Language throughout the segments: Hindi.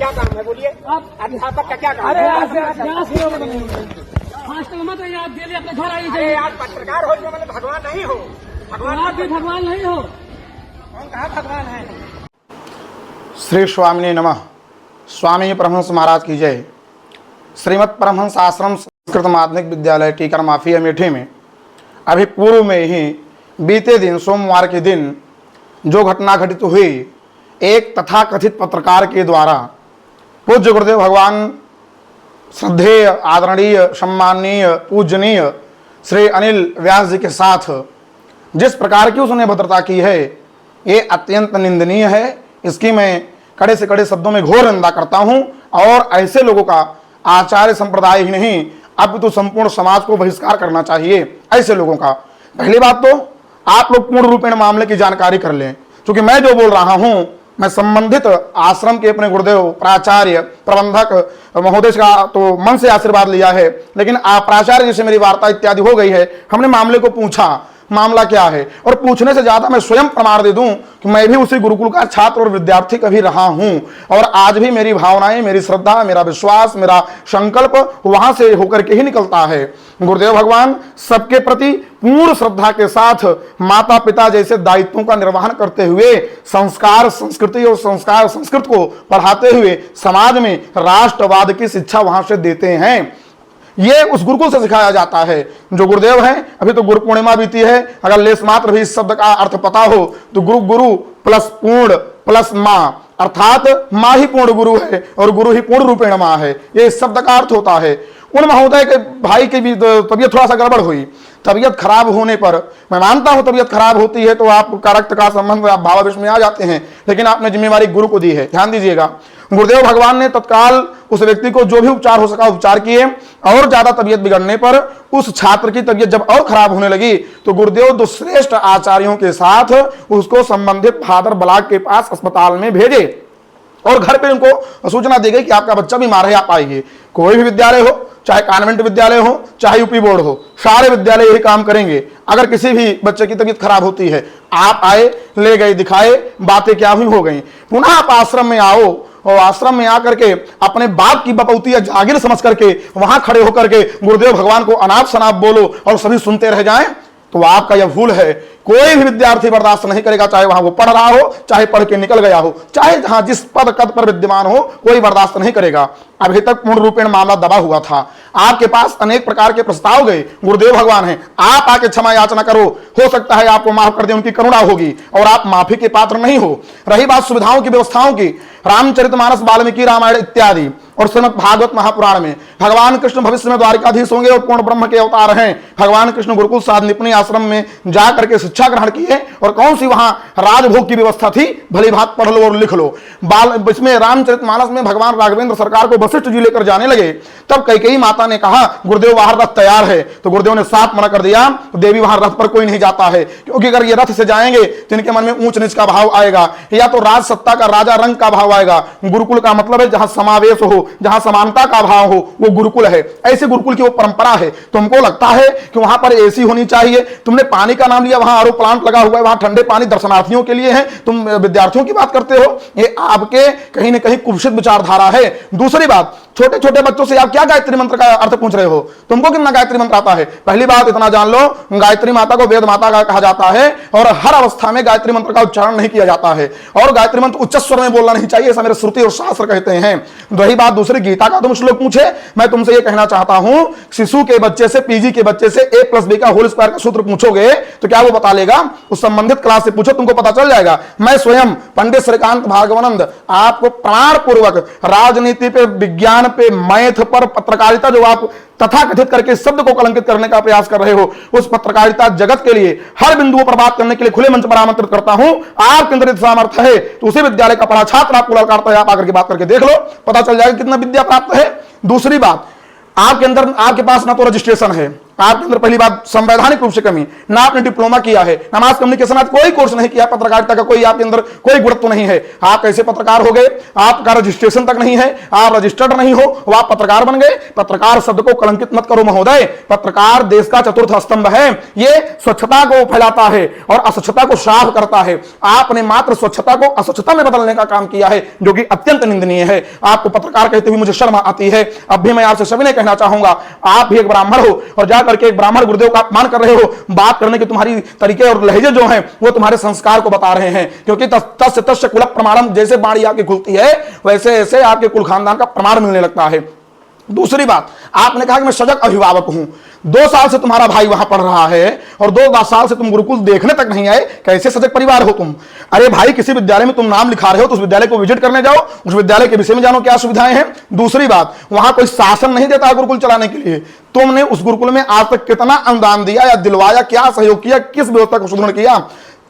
क्या काम है बोलिए? अध्यापक का क्या काम है? मत याद दे अपने घर आई अरे आप पत्रकार हो जो मतलब भगवान नहीं हो। आप भी भगवान नहीं हो। कौन कहा भगवान है? श्री स्वामिने नमः। स्वामी परमहंस महाराज की जय। श्रीमद परमहंस आश्रम संस्कृत माध्यमिक विद्यालय टीकर माफी अमेठी में अभी पूर्व में ही बीते दिन सोमवार के दिन जो घटना घटित हुई, एक तथाकथित पत्रकार के द्वारा पूज्य गुरुदेव भगवान श्रद्धेय आदरणीय सम्माननीय पूजनीय श्री अनिल व्यास जी के साथ जिस प्रकार की उसने भद्रता की है, ये अत्यंत निंदनीय है। इसकी मैं कड़े से कड़े शब्दों में घोर निंदा करता हूं और ऐसे लोगों का आचार्य संप्रदाय ही नहीं अब तो संपूर्ण समाज को बहिष्कार करना चाहिए ऐसे लोगों का। पहली बात तो आप लोग पूर्ण रूपेण मामले की जानकारी कर लें, क्योंकि मैं जो बोल रहा हूं मैं संबंधित आश्रम के अपने गुरुदेव प्राचार्य प्रबंधक महोदय का तो मन से आशीर्वाद लिया है, लेकिन आप प्राचार्य जी से मेरी वार्ता इत्यादि हो गई है। हमने मामले को पूछा मामला क्या है, और पूछने से ज्यादा मैं स्वयं प्रमाण दे दूं कि मैं भी उसी गुरुकुल का छात्र और विद्यार्थी कभी रहा हूं, और आज भी मेरी भावनाएं, मेरी श्रद्धा, मेरा विश्वास, मेरा संकल्प वहां से होकर के ही निकलता है। गुरुदेव भगवान सबके प्रति पूर्ण श्रद्धा के साथ माता पिता जैसे दायित्वों का निर्वहन करते हुए संस्कार संस्कृति और संस्कार संस्कृत को पढ़ाते हुए समाज में राष्ट्रवाद की शिक्षा वहां से देते हैं। ये उस गुरुकुल से सिखाया जाता है। जो गुरुदेव हैं, अभी तो गुरु पूर्णिमा बीती है, अगर लेस मात्र भी इस शब्द का अर्थ पता हो तो गुरु प्लस पूर्ण प्लस माँ, अर्थात माँ ही पूर्ण गुरु है और गुरु ही पूर्ण रूपेण माँ है। ये इस शब्द का अर्थ होता है। उन महोदय के भाई की भी तबीयत थोड़ा सा गड़बड़ हुई। तबीयत खराब होने पर मैं मानता हूं तबीयत खराब होती है तो आपका रक्त का संबंध आप भावावेश में आ जाते हैं, लेकिन आपने जिम्मेवारी गुरु को दी है, ध्यान दीजिएगा। गुरुदेव भगवान ने तत्काल उस व्यक्ति को जो भी उपचार हो सका उपचार किए, और ज्यादा तबीयत बिगड़ने पर उस छात्र की तबीयत जब और खराब होने लगी तो गुरुदेव दो श्रेष्ठ आचार्यों के साथ उसको संबंधित फादर ब्लॉक के पास अस्पताल में भेजे और घर पे उनको सूचना दी गई कि आपका बच्चा बीमार है, आप आइए। कोई भी विद्यालय हो, चाहे कॉन्वेंट विद्यालय हो, चाहे यूपी बोर्ड हो, सारे विद्यालय यही काम करेंगे। अगर किसी भी बच्चे की तबीयत खराब होती है, आप आए, ले गए, दिखाए, बातें क्या हुई हो गई, पुनः आप आश्रम में आओ और आश्रम में आकर के अपने बाप की बपौती या जागीर समझ करके वहां खड़े होकर के गुरुदेव भगवान को अनाप शनाप बोलो और सभी सुनते रह जाएं, तो आपका यह भूल है। कोई भी विद्यार्थी बर्दाश्त नहीं करेगा, चाहे वहां वो पढ़ रहा हो, चाहे पढ़ के निकल गया हो, चाहे जहां जिस पद कद पर विद्यमान हो, कोई बर्दाश्त नहीं करेगा। अभी तक पूर्ण रूपेण मामला दबा हुआ था। आपके पास अनेक प्रकार के प्रस्ताव गए, गुरुदेव भगवान हैं, आप आके क्षमा याचना करो, हो सकता है आपको माफ कर दे, उनकी करुणा होगी और आप माफी के पात्र नहीं हो। रही बात सुविधाओं की व्यवस्थाओं की, रामचरितमानस, वाल्मीकि रामायण इत्यादि और श्रीमद् भागवत महापुराण में भगवान कृष्ण भविष्य में द्वारिकाधीश होंगे और पूर्ण ब्रह्म के अवतार हैं। भगवान कृष्ण गुरुकुल साध निपुणी आश्रम में जाकर के शिक्षा ग्रहण की है, और कौन सी वहां राजभोग की व्यवस्था थी, भली भात पढ़ लो और लिख लो। इसमें रामचरितमानस में भगवान राघवेंद्र सरकार को वशिष्ठ जी लेकर जाने लगे, तब कैकेयी माता ने कहा गुरुदेव वहां रथ तैयार है, तो गुरुदेव ने साफ मना कर दिया, तो देवी वहां रथ पर कोई नहीं जाता है, क्योंकि अगर ये रथ से जाएंगे तो इनके मन में ऊंच नीच का भाव आएगा, या तो राज सत्ता का राजा रंग का भाव आएगा। गुरुकुल का मतलब है जहां समावेश हो, जहां समानता का भाव हो, वो गुरुकुल है। ऐसे गुरुकुल की वो परंपरा है। तुमको लगता है कि वहां पर एसी होनी चाहिए, तुमने पानी का नाम लिया, वहां आरओ प्लांट लगा हुआ है, वहां ठंडे पानी दर्शनार्थियों के लिए है, तुम विद्यार्थियों की बात करते हो। ये आपके कहीं ना कहीं कुत्सित विचारधारा है। दूसरी बात, छोटे छोटे बच्चों से आप क्या गायत्री मंत्र का अर्थ पूछ रहे हो? तुमको कितना गायत्री मंत्र आता है? पहली बात इतना जान लो, गायत्री माता को वेद माता का कहा जाता है और हर अवस्था में गायत्री मंत्र का उच्चारण नहीं किया जाता है, और गायत्री मंत्र उच्च स्वर में बोलना नहीं चाहिए, ऐसा मेरे श्रुति और शास्त्र कहते हैं। वही बात दूसरी, गीता का तुम श्लोक पूछे, मैं तुमसे ये कहना चाहता हूं, शिशु के बच्चे से, पीजी के बच्चे से a+b का होल स्क्वायर का सूत्र पूछोगे तो क्या वो बता लेगा? उस संबंधित क्लास से पूछो, तुमको पता चल जाएगा। मैं स्वयं पंडित श्रीकांत भार्गवानंद आपको प्राण पूर्वक राजनीति पे, विज्ञान पे, मैथ पर, पत्रकारिता जो आप तथाकथित करके शब्द को कलंकित करने का प्रयास कर रहे हो, उस पत्रकारिता जगत के लिए हर बिंदुओं पर बात करने के लिए खुले मंच पर आमंत्रित करता हूं। आपके अंदर सामर्थ्य है तो उसी विद्यालय का पढ़ा छात्र आपको ललकारता है, आप आकर के बात करके देख लो, पता चल जाएगा कितना विद्या प्राप्त है। दूसरी बात, आपके अंदर, आपके पास ना तो रजिस्ट्रेशन है, आपके अंदर पहली बात संवैधानिक रूप से कमी, ना आपने डिप्लोमा किया है, ना मास कम्युनिकेशन, आप कोई कोर्स नहीं किया, पत्रकारिता का कोई आपके अंदर कोई गुणत्व नहीं है। आप कैसे पत्रकार हो गए? आपका रजिस्ट्रेशन तक नहीं है, आप रजिस्टर्ड नहीं हो, वो आप पत्रकार बन गए। पत्रकार शब्द को कलंकित मत करो महोदय, पत्रकार देश का चतुर्थ स्तंभ है। ये स्वच्छता को फैलाता है और असच्छता को साफ करता है। आपने मात्र स्वच्छता को असच्छता में बदलने का काम किया है, जो कि अत्यंत निंदनीय है। आपको पत्रकार कहते हुए मुझे शर्म आती है। अब भी मैं आपसे सभी ने कहना चाहूंगा, आप भी एक ब्राह्मण हो और जाकर के एक ब्राह्मण गुरुदेव का अपमान कर रहे हो। बात करने के तुम्हारी तरीके और लहजे जो हैं वो तुम्हारे संस्कार को बता रहे हैं, क्योंकि तस्य तस्य कुल प्रमाणम, जैसे बाणी आपकी खुलती है वैसे ऐसे आपके कुल खानदान का प्रमाण मिलने लगता है। दूसरी बात, आपने कहा कि मैं सजग अभिभावक हूं। 2 साल से तुम्हारा भाई वहां पढ़ रहा है और 2 साल से तुम गुरुकुल देखने तक नहीं आए, कैसे सजग परिवार हो तुम? अरे भाई, किसी विद्यालय में तुम नाम लिखा रहे हो तो उस विद्यालय को विजिट करने जाओ, उस विद्यालय के विषय में जानो क्या सुविधाएं हैं। दूसरी बात, वहां कोई शासन नहीं देता गुरुकुल चलाने के लिए। तुमने उस गुरुकुल में आज तक कितना अनुदान दिया या दिलवाया, क्या सहयोग किया, किस व्यवस्था को सुदृढ़ किया?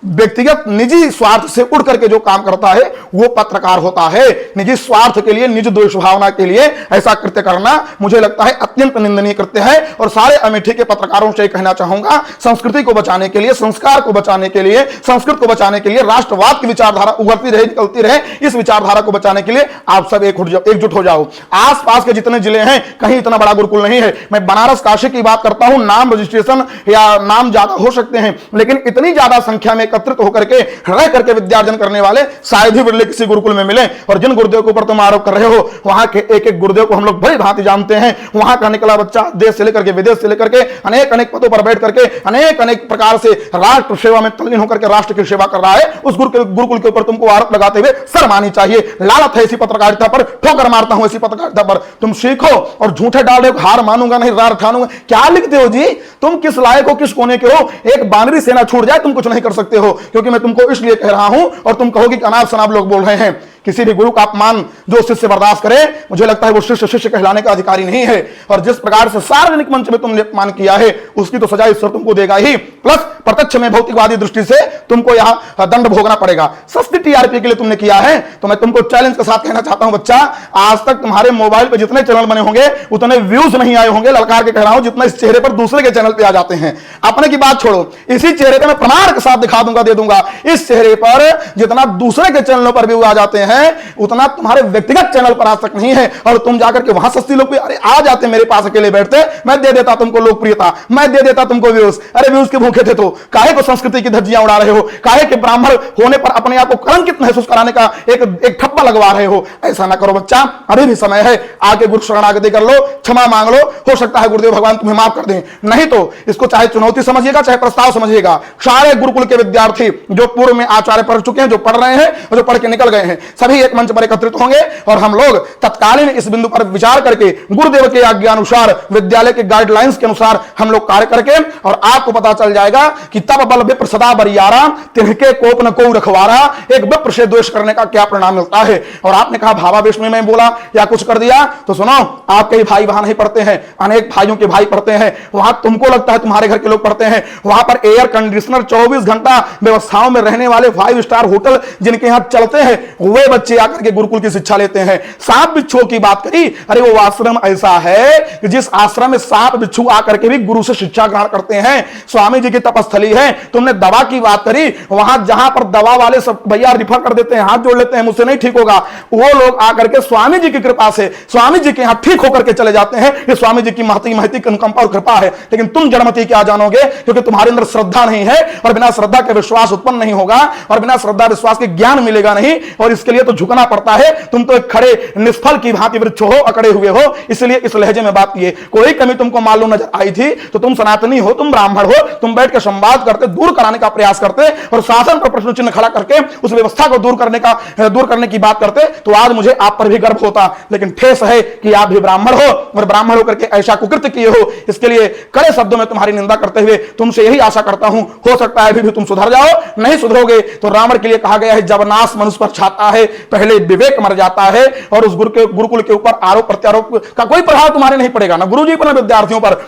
व्यक्तिगत निजी स्वार्थ से उड़ करके जो काम करता है वो पत्रकार होता है। निजी स्वार्थ के लिए, निजी द्वेष भावना के लिए ऐसा कृत्य करना मुझे लगता है अत्यंत निंदनीय कृत्य है। और सारे अमेठी के पत्रकारों से कहना चाहूंगा, संस्कृति को बचाने के लिए, संस्कार को बचाने के लिए, संस्कृत को बचाने के लिए, राष्ट्रवाद की विचारधारा उभरती रहे, निकलती रहे, इस विचारधारा को बचाने के लिए आप सब एकजुट हो जाओ। आसपास के जितने जिले हैं कहीं इतना बड़ा गुरुकुल नहीं है। मैं बनारस काशी की बात करता हूं, नाम रजिस्ट्रेशन या नाम ज्यादा हो सकते हैं, लेकिन इतनी ज्यादा संख्या में एकत्रित होकर के रह करके विद्यार्जन करने वाले शायद ही बिरले किसी गुरुकुल में मिले। और जिन गुरुदेव के ऊपर तुम आरोप कर रहे हो, वहां के एक एक गुरुदेव को हम लोग बड़ी भांति जानते हैं। वहां का निकला बच्चा देश से लेकर के विदेश से लेकर के अनेक अनेक पदों पर बैठ करके अनेक अनेक प्रकार से राष्ट्र सेवा में तल्लीन होकर के राष्ट्र की सेवा कर रहा है। उस गुरुकुल के ऊपर तुमको आरोप लगाते हुए शर्म आनी चाहिए। लालत है ऐसी पत्रकारिता पर, ठोकर मारता हूं ऐसी पत्रकारिता पर। तुम सीखो और झूठे डाल रहे हो, हार मानूंगा नहीं, रार ठानूंगा। क्या लिखते हो जी? तुम किस लायक हो, किस कोने के हो? एक बानरी सेना छूट जाए तुम कुछ नहीं कर सकते हो, क्योंकि मैं तुमको इसलिए कह रहा हूं और तुम कहोगे कि अनाप शनाप लोग बोल रहे हैं। किसी भी गुरु का अपमान जो शिष्य बर्दाश्त करे, मुझे लगता है वो शिष्य शिष्य कहलाने का अधिकारी नहीं है। और जिस प्रकार से सार्वजनिक मंच में तुमने अपमान किया है उसकी तो सजा ईश्वर तुमको देगा ही, प्लस प्रत्यक्ष में भौतिकवादी दृष्टि से तुमको यहां दंड भोगना पड़ेगा। सस्ती टीआरपी के लिए तुमने किया है। तो मैं तुमको चैलेंज के साथ कहना चाहता हूं, बच्चा, आज तक तुम्हारे मोबाइल पे जितने चैनल बने होंगे उतने व्यूज नहीं आए होंगे, ललकार के कह रहा हूं, जितना इस चेहरे पर दूसरे के चैनल पे आ जाते हैं। अपने की बात छोड़ो, इसी चेहरे पे मैं प्रमाण के साथ दिखा दूंगा, दे दूंगा, इस चेहरे पर जितना दूसरे के चैनलों पर व्यू आ जाते हैं उतना तुम्हारे व्यक्तिगत चैनल पर आज तक नहीं है। और तुम जाकर के वहां सस्ती लोग अरे आ जाते, मेरे पास अकेले बैठते, मैं दे देता तुमको लोकप्रियता, मैं दे देता तुमको व्यूज। अरे व्यूज के भूखे थे तो काहे को संस्कृति की धज्जियां उड़ा रहे हो? काहे के ब्राह्मण होने पर अपने आप को कलंकित महसूस कराने का एक ठप्पा लगवा रहे हो? ऐसा ना करो बच्चा, अभी भी समय है। आगे गुरु शरणागति कर लो, क्षमा मांग लो, हो सकता है गुरुदेव भगवान तुम्हें माफ कर दें। नहीं तो इसको चाहे चुनौती समझिएगा, चाहे प्रस्ताव समझिएगा। सारे गुरुकुल के विद्यार्थी जो पूर्व में आचार्य पढ़ चुके हैं, जो पढ़ रहे हैं और जो पढ़ के निकल गए हैं, सभी एक मंच पर एकत्रित होंगे और हम लोग तत्कालीन इस बिंदु पर विचार करके गुरुदेव के आज्ञा अनुसार, विद्यालय के गाइडलाइंस के अनुसार हम लोग कार्य करके, और आपको पता चल जाएगा कि तब बल विप्र सदा बरियारा, तिनके कोप न को रखवारा, एक विप्र से द्वेष करने का क्या परिणाम मिलता है। और आपने कहा भावावेश में मैं बोला या कुछ कर दिया, तो सुनो, आपके भाई वहां नहीं पढ़ते हैं, अनेक भाइयों के भाई पढ़ते हैं वहां। तुमको लगता है तुम्हारे घर के लोग पढ़ते हैं, वहां पर एयर कंडीशनर 24 घंटा व्यवस्थाओं में रहने वाले 5 स्टार होटल जिनके यहां चलते हैं, वे बच्चे आकर के गुरुकुल की शिक्षा लेते हैं। सांप बिच्छुओं की बात करी, अरे वो आश्रम ऐसा है कि जिस आश्रम में सांप बिच्छू आकर के भी गुरु से शिक्षा ग्रहण करते हैं। स्वामी जी की तपस्थली है। तुमने दवा की बात करी, वहां जहां पर दवा वाले सब भैया रिफर कर देते हैं, हाथ जोड़ लेते हैं, मुझसे नहीं ठीक होगा, वो लोग आकर के स्वामी जी की कृपा से स्वामी जी के यहां ठीक होकर के चले जाते हैं। ये स्वामी जी की महती अनुकंपा और कृपा है। लेकिन तुम जड़मती क्या जानोगे, क्योंकि तुम्हारे अंदर श्रद्धा नहीं है, और बिना श्रद्धा के विश्वास उत्पन्न नहीं होगा, और बिना श्रद्धा विश्वास के ज्ञान मिलेगा नहीं। और इसके लिए तो झुकना पड़ता है। तुम तो एक खड़े निष्फल की भांति वृक्ष हो, अकड़े हुए हो। इसलिए इस लहजे में बात किए, कोई कमी तुमको मालूम नजर आई थी तो तुम सनातनी हो, तुम ब्राह्मण हो, तुम बैठ के संवाद करते, दूर कराने का प्रयास करते और शासन पर प्रश्न चिन्ह खड़ा करके उस व्यवस्था को दूर करने की बात करते, तो आज मुझे आप पर भी गर्व होता। लेकिन ठेस है कि आप भी ब्राह्मण हो और ब्राह्मण होकर के ऐसा कुकृत्य किए हो। इसके लिए कड़े शब्दों में तुम्हारी निंदा करते हुए तुमसे यही आशा करता हूं, हो सकता है अभी भी तुम सुधर जाओ। नहीं सुधरोगे तो रावण के लिए कहा गया है, जब नाश मनुष्य पर छाता है पहले विवेक मर जाता है। और उस गुरुकुल के ऊपर आरोप प्रत्यारोप का कोई प्रभाव तुम्हारे नहीं पड़ेगा, ना गुरुजी पर, ना विद्यार्थियों पर।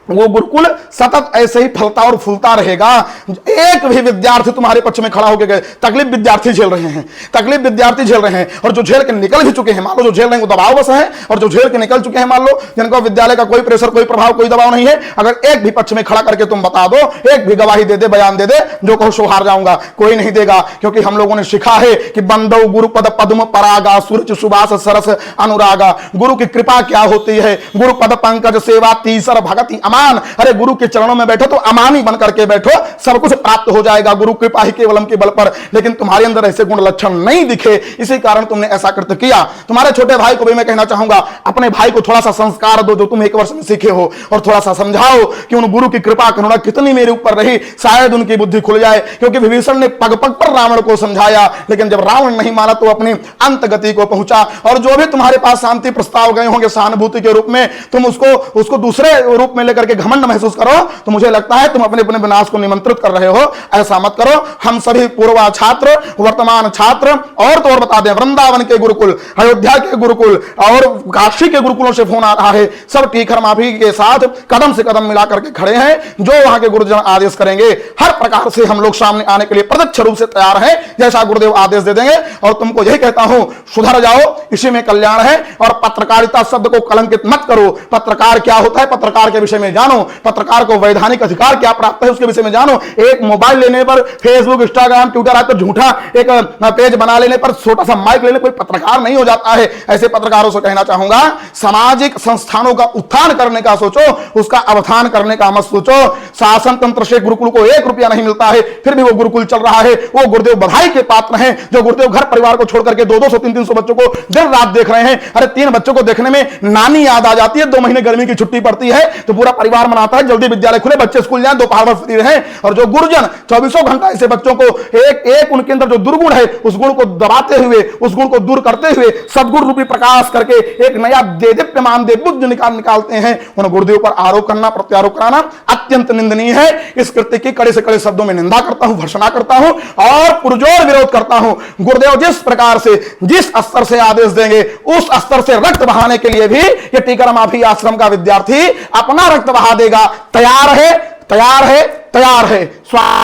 वो गुरुकुल सतत ऐसे ही फलता और फूलता रहेगा। एक भी विद्यार्थी तुम्हारे पक्ष में खड़ा होकर गए, तकलीफ विद्यार्थी झेल रहे हैं, तकलीफ विद्यार्थी झेल रहे हैं, और जो झेल के निकल भी चुके हैं, मान लो जो झेल रहे हैं वो दबाव बस है, और जो झेल के निकल चुके हैं मान लो जिनको विद्यालय का कोई प्रेशर, कोई प्रभाव, कोई दबाव नहीं है, अगर एक भी पक्ष में खड़ा करके तुम बता दो, एक भी गवाही दे दे, बयान दे दे, जो कहो सो हार जाऊंगा, कोई नहीं देगा। क्योंकि हम लोगों ने सीखा है कि बंदो गुरुपद पद्म परागा सूरज सुबास सरस अनुरागा। गुरु की कृपा क्या होती है? गुरुपद पंकज सेवा तीसर भगति अमान। अरे गुरु के चरणों में बैठो तो अमानी बन करके बैठो, सब कुछ प्राप्त हो जाएगा गुरु कृपा ही केवलम के बल पर। लेकिन तुम्हारे अंदर ऐसे गुण लक्षण नहीं दिखे, इसी कारण तुमने ऐसा कृत्य किया। तुम्हारे छोटे भाई को भी मैं कहना चाहूंगा, अपने भाई को थोड़ा सा संस्कार दो जो तुम एक वर्ष में सीखे हो, और थोड़ा सा समझाओ कि उन गुरु की कृपा करुणा कितनी मेरे ऊपर रही, शायद उनकी बुद्धि खुल जाए। क्योंकि विभीषण ने पग पग पर रावण को समझाया, लेकिन जब रावण नहीं माना तो अपनी अंत गति को पहुंचा। और जो भी तुम्हारे पास शांति प्रस्ताव गए होंगे सहानुभूति के रूप में, तुम उसको दूसरे रूप में लेकर के घमंड महसूस करो, तो मुझे लगता है तुम अपने अपने विनाश को निमंत्रित कर रहे हो। ऐसा मत करो। हम सभी पूर्वा छात्र, वर्तमान छात्र, और तो और बता दें, वृंदावन के गुरुकुल, अयोध्या के गुरुकुल और काशी के गुरुकुलों से फोन आ रहा है, सब टीकर माफी के साथ कदम से कदम मिला करके खड़े हैं। जो वहां के गुरुजन आदेश करेंगे, हर प्रकार से हम लोग सामने आने के लिए प्रत्यक्ष रूप से तैयार हैं, जैसा गुरुदेव आदेश दे देंगे। और तुमको यही कहता हूं, सुधर जाओ, इसी में कल्याण है। और पत्रकारिता शब्द को कलंकित मत करो। पत्रकार क्या होता है, पत्रकार के विषय में जानो, पत्रकार को वैधानिक अधिकार क्या प्राप्त है उसके विषय में जानो। एक मोबाइल लेने पर, फेसबुक, इंस्टाग्राम, ट्विटर आदि पर झूठा एक पेज बना लेने पर, छोटा सा माइक लेने कोई पत्रकार नहीं हो जाता है। ऐसे पत्रकारों से कहना चाहूंगा, सामाजिक संस्थानों का उत्थान करने का सोचो, उसका अवधान करने का मत सोचो। शासन तंत्र से गुरुकुल को 1 रुपया नहीं मिलता है, फिर भी वो गुरुकुल चल रहा है। वो गुरुदेव बधाई के पात्र हैं जो गुरुदेव घर परिवार को छोड़ करके 200, 300 बच्चों को दिन रात देख रहे हैं। अरे 3 बच्चों को देखने में नानी याद आ जाती है। 2 महीने गर्मी की छुट्टी पड़ती है तो पूरा परिवार मनाता है जल्दी विद्यालय खुले, बच्चे स्कूल जाएं, दोपहर भर फ्री रहें। और जो गुरुजन 24 घंटा ऐसे बच्चों को एक उनके अंदर जो दुर्गुण है उस गुण को दबाते हुए, उस गुण को दूर करते हुए सदगुण रूपी प्रकाश करके एक नया देदीप्यमान देवबुद्ध निकालते हैं, उन गुरुदेव पर आरोप करना, प्रत्यारोप कराना अत्यंत निंदनीय है। इस कृत्य की कड़े से कड़े शब्दों में निंदा करता हूं, भर्त्सना करता हूं और पुरजोर विरोध करता हूं। गुरुदेव जिस प्रकार से, जिस स्तर से आदेश देंगे, उस स्तर से रक्त बहाने के लिए भी ये टीकर माफी आश्रम का विद्यार्थी अपना रक्त बहा देगा। तैयार है, तैयार है, तैयार है।